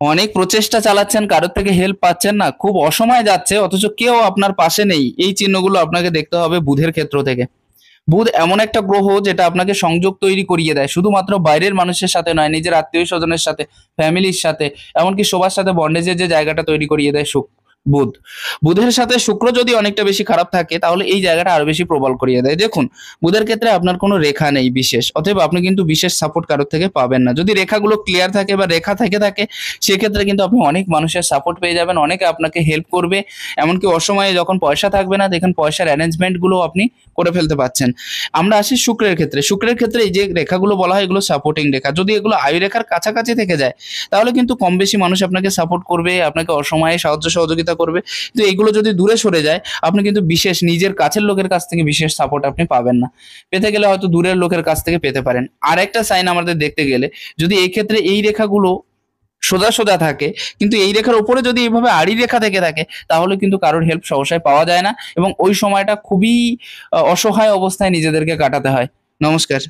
অনেক প্রচেষ্টা চালাচ্ছেন, কারোর থেকে হেল্প পাচ্ছেন না, খুব অসময়ে যাচ্ছে, অথচ কেউ আপনার পাশে নেই। এই চিহ্নগুলো আপনাকে দেখতে হবে বুধের ক্ষেত্র থেকে। বুধ এমন একটা গ্রহ যেটা আপনাকে সংযোগ তৈরি করিয়ে দেয়, শুধুমাত্র বাইরের মানুষের সাথে নয়, নিজের আত্মীয় স্বজনের সাথে, ফ্যামিলির সাথে, এমনকি সবার সাথে বন্ডেজের যে জায়গাটা তৈরি করিয়ে দেয় বুধ। বুধের সাথে শুক্র যদি অনেকটা বেশি খারাপ থাকে, তাহলে এই জায়গাটা আরো বেশি প্রবল করিয়ে দেয়। দেখুন, বুধের ক্ষেত্রে আপনার কোনো রেখা নেই বিশেষ, অতএব আপনি কিন্তু বিশেষ সাপোর্ট কারোর থেকে পাবেন না। যদি রেখাগুলো ক্লিয়ার থাকে বা রেখা থেকে থাকে, সেক্ষেত্রে কিন্তু আপনি অনেক মানুষের সাপোর্ট পেয়ে যাবেন, অনেকে আপনাকে হেল্প করবে। এমনকি অসময়ে যখন পয়সা থাকবে না, দেখেন পয়সার অ্যারেঞ্জমেন্ট গুলো আপনি করে ফেলতে পারছেন। আমরা আসি শুক্রের ক্ষেত্রে। শুক্রের ক্ষেত্রে এই যে রেখাগুলো বলা হয়, এগুলো সাপোর্টিং রেখা। যদি এগুলো আয়ু রেখার কাছাকাছি থেকে যায়, তাহলে কিন্তু কম বেশি মানুষ আপনাকে সাপোর্ট করবে, আপনাকে অসময়ে সাহায্য সহযোগিতা করবে। কিন্তু এগুলো যদি দূরে সরে যায়, আপনি কিন্তু বিশেষ নিজের কাছের লোকের কাছ থেকে বিশেষ সাপোর্ট আপনি পাবেন না। পেতে গেলে হয়তো দূরের লোকের কাছ থেকে পেতে পারেন। আর একটা সাইন আমাদের দেখতে গেলে, যদি এই ক্ষেত্রে এই রেখাগুলো সোজা সোজা থাকে, কিন্তু এই রেখার উপরে যদি এইভাবে আড়ি রেখা থেকে থাকে, তাহলে কিন্তু কারোর হেল্প সহসায় পাওয়া যায় না, এবং ওই সময়টা খুবই অসহায় অবস্থায় নিজেদেরকে কাটাতে হয়। নমস্কার।